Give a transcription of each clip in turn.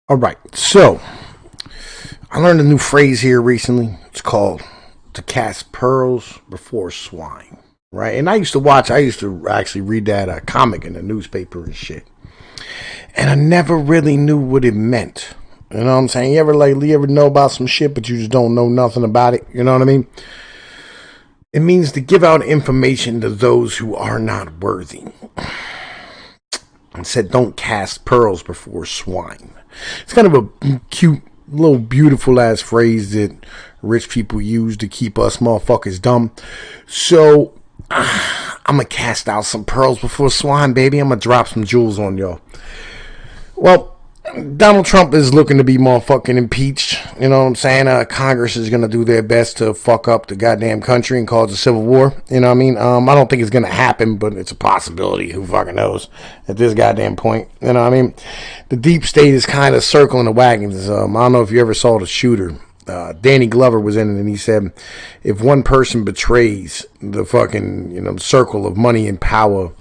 All right, so I learned a new phrase here recently. It's called to cast pearls before swine, right? And I used to actually read that comic in the newspaper and shit. And I never really knew what it meant. You know what I'm saying? You ever know about some shit, but you just don't know nothing about it? You know what I mean? It means to give out information to those who are not worthy. It said, don't cast pearls before swine. It's kind of a cute, little beautiful ass phrase that rich people use to keep us motherfuckers dumb. So, I'm going to cast out some pearls before swine, baby. I'm going to drop some jewels on y'all. Well, Donald Trump is looking to be motherfucking impeached. You know what I'm saying? Congress is going to do their best to fuck up the goddamn country and cause a civil war. You know what I mean? I don't think it's going to happen, but it's a possibility. Who fucking knows at this goddamn point? You know what I mean? The deep state is kind of circling the wagons. I don't know if you ever saw The Shooter. Danny Glover was in it, and he said, if one person betrays the fucking, circle of money and power,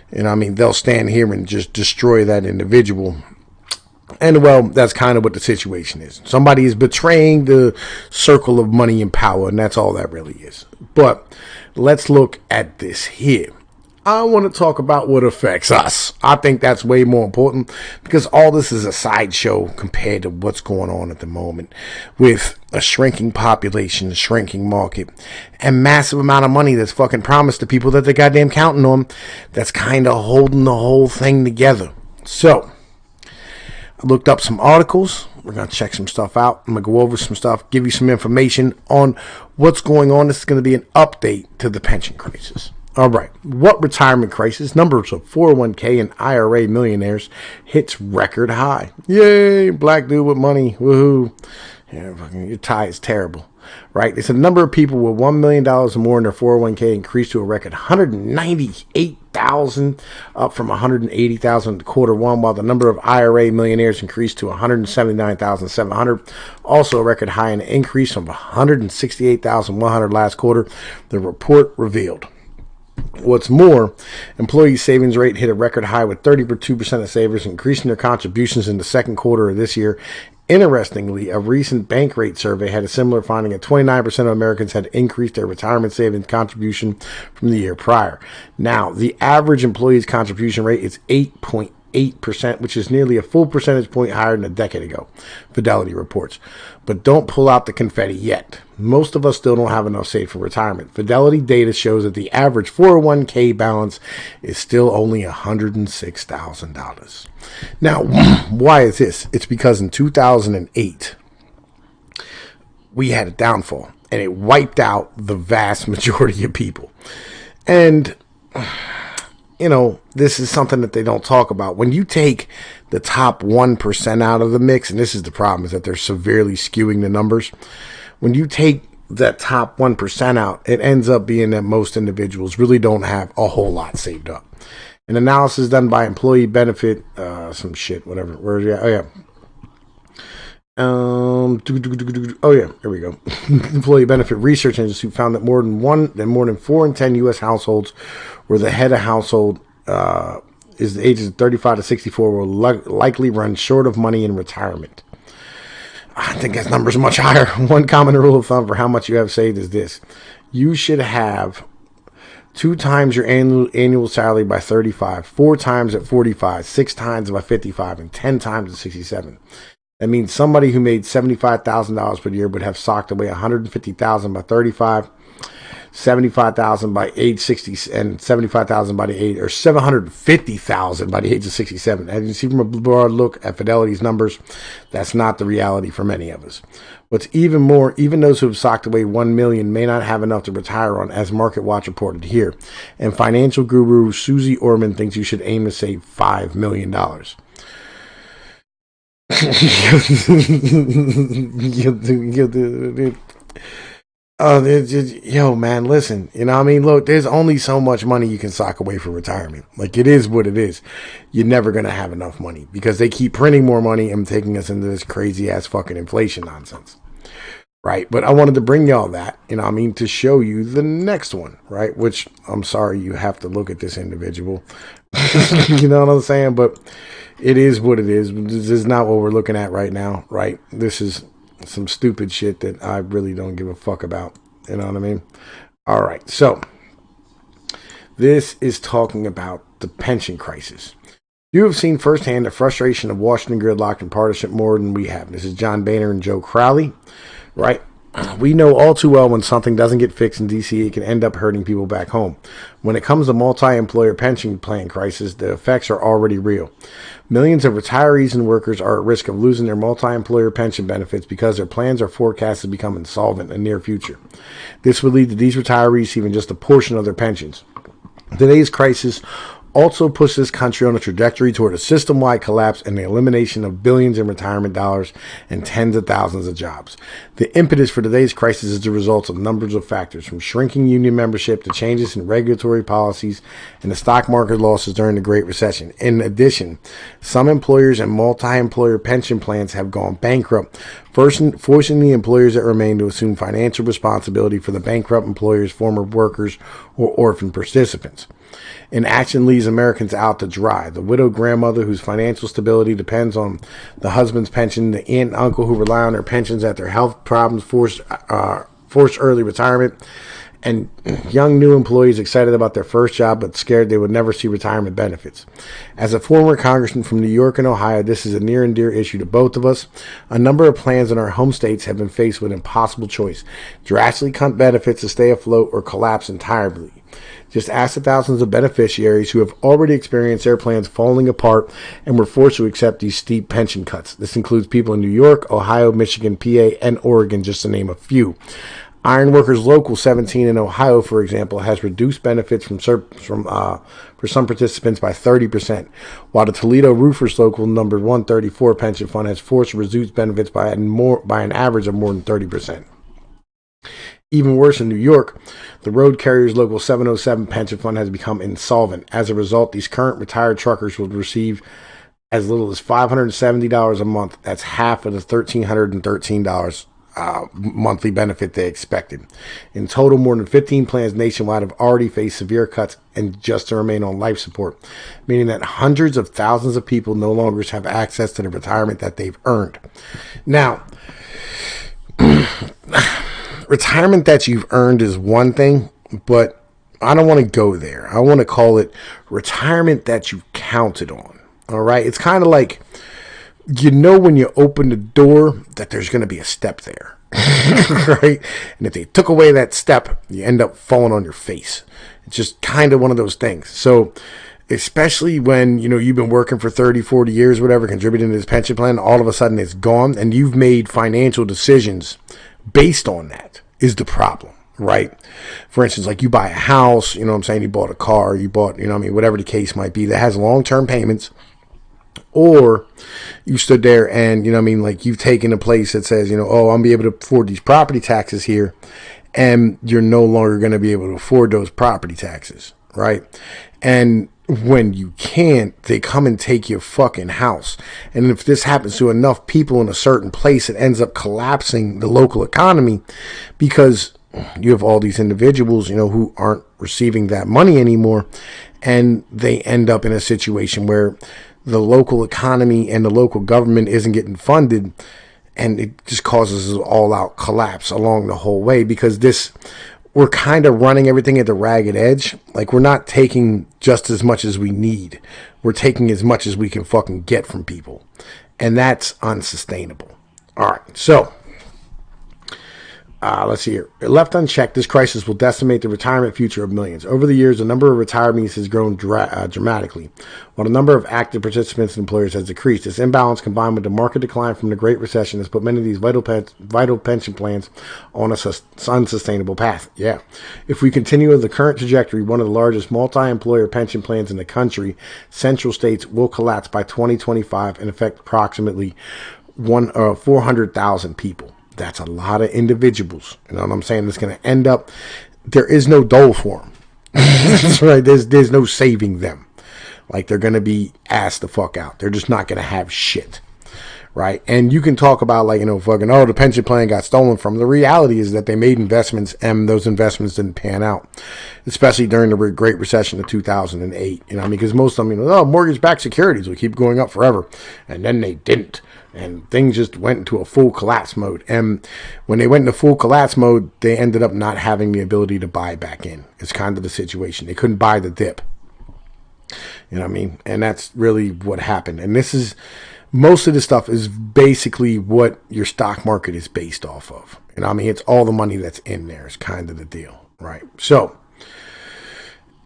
they'll stand here and just destroy that individual. And, well, that's kind of what the situation is. Somebody is betraying the circle of money and power, and that's all that really is. But let's look at this here. I want to talk about what affects us. I think that's way more important because all this is a sideshow compared to what's going on at the moment with a shrinking population, a shrinking market, and massive amount of money that's fucking promised to people that they're goddamn counting on. That's kind of holding the whole thing together. So, I looked up some articles. We're going to check some stuff out. I'm going to go over some stuff, give you some information on what's going on. This is going to be an update to the pension crisis. All right. What retirement crisis? Numbers of 401k and IRA millionaires hits record high. Yay. Black dude with money. Woohoo. Yeah, your tie is terrible. Right? It's a number of people with $1 million or more in their 401k increased to a record 198,000, up from 180,000 in quarter one, while the number of IRA millionaires increased to 179,700, also a record high, and an increase from 168,100 last quarter, the report revealed. What's more, employee savings rate hit a record high with 32% of savers increasing their contributions in the second quarter of this year. Interestingly, a recent bank rate survey had a similar finding that 29% of Americans had increased their retirement savings contribution from the year prior. Now, the average employee's contribution rate is 8.8%, which is nearly a full percentage point higher than a decade ago, Fidelity reports. But don't pull out the confetti yet. Most of us still don't have enough saved for retirement. Fidelity data shows that the average 401k balance is still only $106,000. Now, why is this? It's because in 2008, we had a downfall, and it wiped out the vast majority of people. And this is something that they don't talk about. When you take the top 1% out of the mix, and this is the problem, is that they're severely skewing the numbers. When you take that top 1% out, it ends up being that most individuals really don't have a whole lot saved up. An analysis done by employee benefit, some shit, whatever. Where is it? Oh yeah. Here we go. Employee Benefit Research Institute found that more than 4 in 10 U.S. households where the head of household is the ages of 35 to 64 will likely run short of money in retirement. I think that number is much higher. One common rule of thumb for how much you have saved is this: you should have 2 times your annual salary by 35, 4 times at 45, 6 times by 55, and 10 times at 67. That means somebody who made $75,000 per year would have socked away $150,000 by 35, $75,000 by age 60, and $75,000 by the age, or $750,000 by the age of 67. As you see from a broad look at Fidelity's numbers, that's not the reality for many of us. What's even more, even those who have socked away $1 million may not have enough to retire on, as Market Watch reported here. And financial guru Susie Orman thinks you should aim to save $5 million. Yo, man, listen, look, there's only so much money you can sock away for retirement. Like, it is what it is. You're never going to have enough money because they keep printing more money and taking us into this crazy ass fucking inflation nonsense. Right. But I wanted to bring y'all that, to show you the next one. Right. Which, I'm sorry, you have to look at this individual. You know what I'm saying? But It is what it is. This is not what we're looking at right now, right? This is some stupid shit that I really don't give a fuck about. You know what I mean? All right. So this is talking about the pension crisis. You have seen firsthand the frustration of Washington gridlock and partisanship more than we have. This is John Boehner and Joe Crowley, right? We know all too well when something doesn't get fixed in D.C., it can end up hurting people back home. When it comes to multi-employer pension plan crisis, the effects are already real. Millions of retirees and workers are at risk of losing their multi-employer pension benefits because their plans are forecast to become insolvent in the near future. This would lead to these retirees receiving just a portion of their pensions. Today's crisis also puts this country on a trajectory toward a system-wide collapse and the elimination of billions in retirement dollars and tens of thousands of jobs. The impetus for today's crisis is the result of numbers of factors, from shrinking union membership to changes in regulatory policies and the stock market losses during the Great Recession. In addition, some employers and multi-employer pension plans have gone bankrupt, forcing the employers that remain to assume financial responsibility for the bankrupt employers' former workers or orphan participants. Inaction leaves Americans out to dry. The widowed grandmother whose financial stability depends on the husband's pension, the aunt and uncle who rely on their pensions after health problems forced early retirement, and young new employees excited about their first job but scared they would never see retirement benefits. As a former congressman from New York and Ohio, this is a near and dear issue to both of us. A number of plans in our home states have been faced with an impossible choice: drastically cut benefits to stay afloat or collapse entirely. Just ask the thousands of beneficiaries who have already experienced their plans falling apart and were forced to accept these steep pension cuts. This includes people in New York, Ohio, Michigan, PA, and Oregon, just to name a few. Ironworkers Local 17 in Ohio, for example, has reduced benefits for some participants by 30%, while the Toledo Roofers Local number 134 pension fund has forced to reduce benefits by an average of more than 30%. Even worse, in New York, the Road Carriers Local 707 pension fund has become insolvent. As a result, these current retired truckers will receive as little as $570 a month. That's half of the $1,313 monthly benefit they expected. In total, more than 15 plans nationwide have already faced severe cuts and just to remain on life support, meaning that hundreds of thousands of people no longer have access to the retirement that they've earned. Now, retirement that you've earned is one thing, but I don't want to go there. I want to call it retirement that you counted on. All right. It's kind of like, when you open the door that there's going to be a step there. Right. And if they took away that step, you end up falling on your face. It's just kind of one of those things. So especially when, you've been working for 30, 40 years, whatever, contributing to this pension plan, all of a sudden it's gone and you've made financial decisions based on that is the problem, right? For instance, like you buy a house, you bought a car, you bought, whatever the case might be that has long-term payments, or you stood there and, like you've taken a place that says, I'm going to be able to afford these property taxes here, and you're no longer going to be able to afford those property taxes, right? And when you can't, they come and take your fucking house. And if this happens to enough people in a certain place, it ends up collapsing the local economy because you have all these individuals, who aren't receiving that money anymore. And they end up in a situation where the local economy and the local government isn't getting funded. And it just causes an all-out collapse along the whole way because we're kind of running everything at the ragged edge. Like, we're not taking just as much as we need. We're taking as much as we can fucking get from people. And that's unsustainable. All right, so let's see here. Left unchecked, this crisis will decimate the retirement future of millions. Over the years, the number of retirees has grown dramatically, while the number of active participants and employers has decreased. This imbalance, combined with the market decline from the Great Recession, has put many of these vital pension plans on an unsustainable path. Yeah. If we continue with the current trajectory, one of the largest multi-employer pension plans in the country, Central States, will collapse by 2025 and affect approximately 400,000 people. That's a lot of individuals. You know what I'm saying? It's going to end up, there is no dole for them. That's right. There's no saving them. Like, they're going to be asked the fuck out. They're just not going to have shit. right? And you can talk about like, fucking, oh, the pension plan got stolen from. The reality is that they made investments and those investments didn't pan out, especially during the Great Recession of 2008. Because most of them, oh, mortgage-backed securities will keep going up forever. And then they didn't. And things just went into a full collapse mode. And when they went into full collapse mode, they ended up not having the ability to buy back in. It's kind of the situation. They couldn't buy the dip. And that's really what happened. And this is, most of this stuff is basically what your stock market is based off of. It's all the money that's in there is kind of the deal, right? So,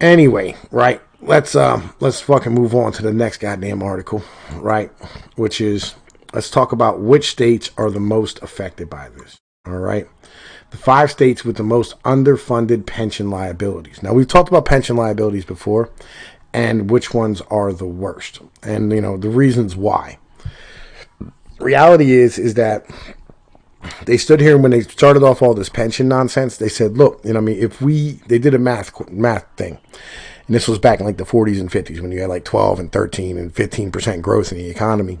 anyway, right, let's fucking move on to the next goddamn article, right? Which is, let's talk about which states are the most affected by this, all right? The 5 states with the most underfunded pension liabilities. Now, we've talked about pension liabilities before, and which ones are the worst, and the reasons why. Reality is that they stood here when they started off all this pension nonsense. They said, look, if they did a math thing, and this was back in like the 40s and 50s when you had like 12 and 13 and 15% growth in the economy.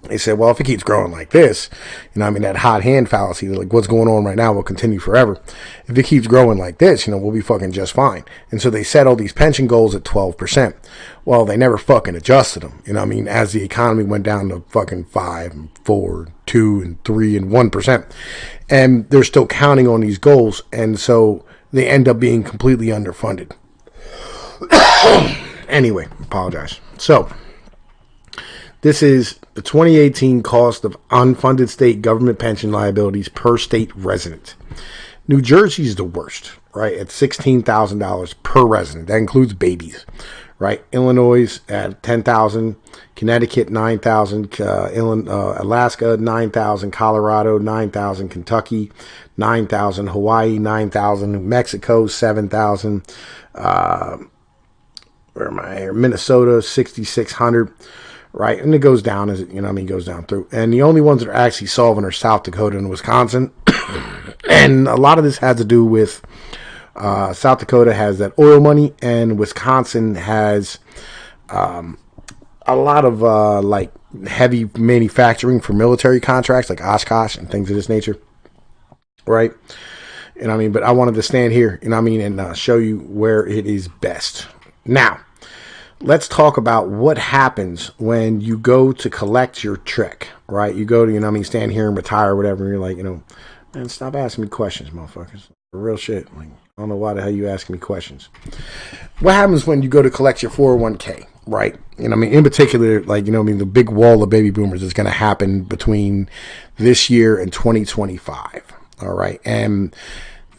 They said, well, if it keeps growing like this, that hot hand fallacy, like what's going on right now will continue forever. If it keeps growing like this, we'll be fucking just fine. And so they set all these pension goals at 12%. Well, they never fucking adjusted them, as the economy went down to fucking 5 and 4, 2 and 3 and 1%. And they're still counting on these goals. And so they end up being completely underfunded. Anyway, apologize. So, this is the 2018 cost of unfunded state government pension liabilities per state resident. New Jersey is the worst, right, at $16,000 per resident. That includes babies, right? Illinois at $10,000, Connecticut $9,000, Alaska $9,000, Colorado $9,000, Kentucky $9,000, Hawaii $9,000, New Mexico $7,000. Where am I here? Minnesota $6,600. Right, and it goes down as it goes down through. And the only ones that are actually solving are South Dakota and Wisconsin. And a lot of this has to do with South Dakota has that oil money, and Wisconsin has a lot of like heavy manufacturing for military contracts, like Oshkosh and things of this nature. Right, but I wanted to stand here, and show you where it is best. Now, let's talk about what happens when you go to collect your check, right? You go to, stand here and retire or whatever, and you're like, man, stop asking me questions, motherfuckers. For real shit. Like, I don't know why the hell you asking me questions. What happens when you go to collect your 401k, right? In particular, like, the big wall of baby boomers is going to happen between this year and 2025, all right? And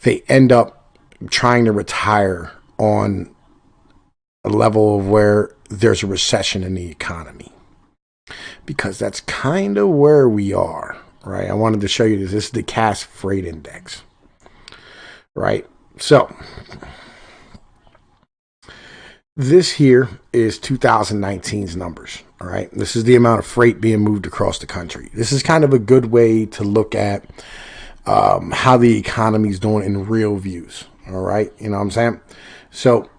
they end up trying to retire on a level of where there's a recession in the economy, because that's kind of where we are, right? I wanted to show you this. This is the Cass Freight Index, right? So this here is 2019's numbers, all right? This is the amount of freight being moved across the country. This is kind of a good way to look at how the economy is doing in real views, all right? You know what I'm saying? So,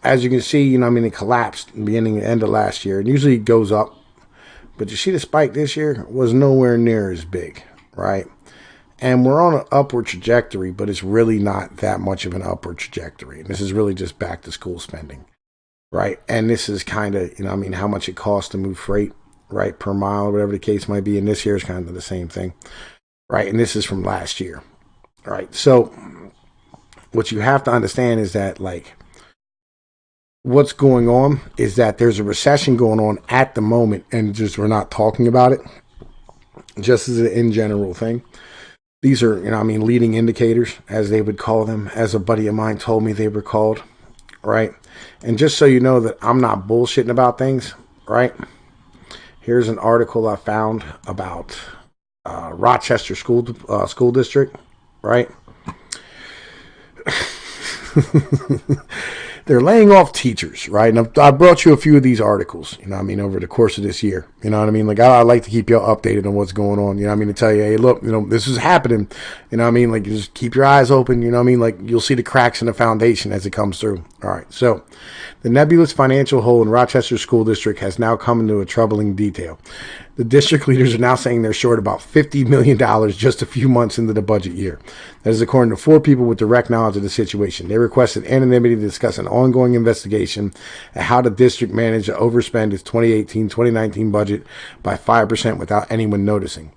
as you can see, it collapsed in the beginning and end of last year. And usually it goes up. But you see the spike this year was nowhere near as big, right? And we're on an upward trajectory, but it's really not that much of an upward trajectory. And this is really just back to school spending, right? And this is kind of, how much it costs to move freight, right, per mile, whatever the case might be. And this year is kind of the same thing, right? And this is from last year, right? So what you have to understand is that, like, what's going on is that there's a recession going on at the moment, and just we're not talking about it, just as an in general thing. These are, leading indicators, as they would call them, as a buddy of mine told me they were called, right? And just so you know that I'm not bullshitting about things, right? Here's an article I found about Rochester School District, right? They're laying off teachers, right? And I brought you a few of these articles, over the course of this year. Like, I like to keep you updated on what's going on, to tell you, hey, look, this is happening, like, just keep your eyes open, like, you'll see the cracks in the foundation as it comes through, All right, so the nebulous financial hole in Rochester School District has now come into a troubling detail. The district leaders are now saying they're short about $50 million just a few months into the budget year. That is according to 4 people with direct knowledge of the situation. They requested anonymity to discuss an ongoing investigation at how the district managed to overspend its 2018-2019 budget by 5% without anyone noticing.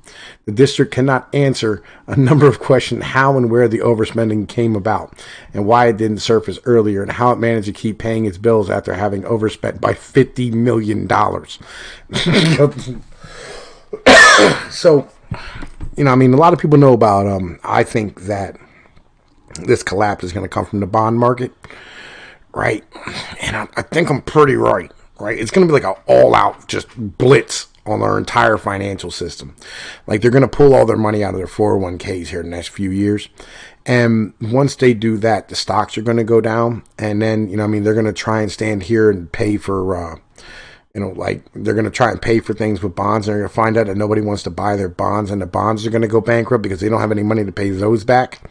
The district cannot answer a number of questions how and where the overspending came about and why it didn't surface earlier and how it managed to keep paying its bills after having overspent by $50 million. So, you know, I mean, a lot of people know about, I think that this collapse is going to come from the bond market, right? And I think I'm pretty right? It's going to be like an all-out just blitz on our entire financial system. Like, they're going to pull all their money out of their 401ks here in the next few years. And once they do that, the stocks are going to go down. And then, you know, I mean, they're going to try and stand here and pay for, you know, like they're going to try and pay for things with bonds. And they're going to find out that nobody wants to buy their bonds, and the bonds are going to go bankrupt because they don't have any money to pay those back,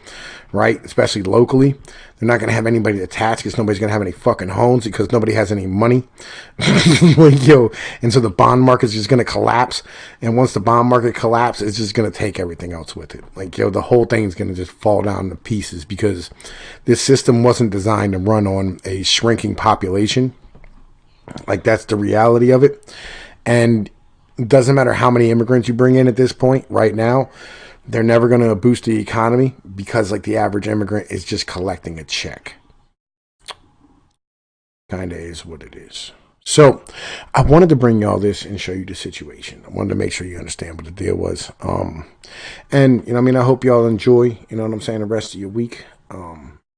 right? Especially locally. They're not going to have anybody to tax because nobody's going to have any fucking homes because nobody has any money. Yo, and so the bond market is just going to collapse. And once the bond market collapses, it's just going to take everything else with it. Like, yo, the whole thing is going to just fall down to pieces because this system wasn't designed to run on a shrinking population. Like, that's the reality of it. And it doesn't matter how many immigrants you bring in at this point right now, they're never going to boost the economy because, like, the average immigrant is just collecting a check. Kind of is what it is. So I wanted to bring y'all this and show you the situation. I wanted to make sure you understand what the deal was. And, you know, I mean, I hope y'all enjoy, you know what I'm saying, the rest of your week.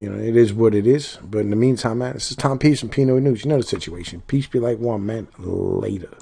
You know, it is what it is. But in the meantime, man, this is Tom Peace from Pnoid News. You know the situation. Peace be like one, man. Later.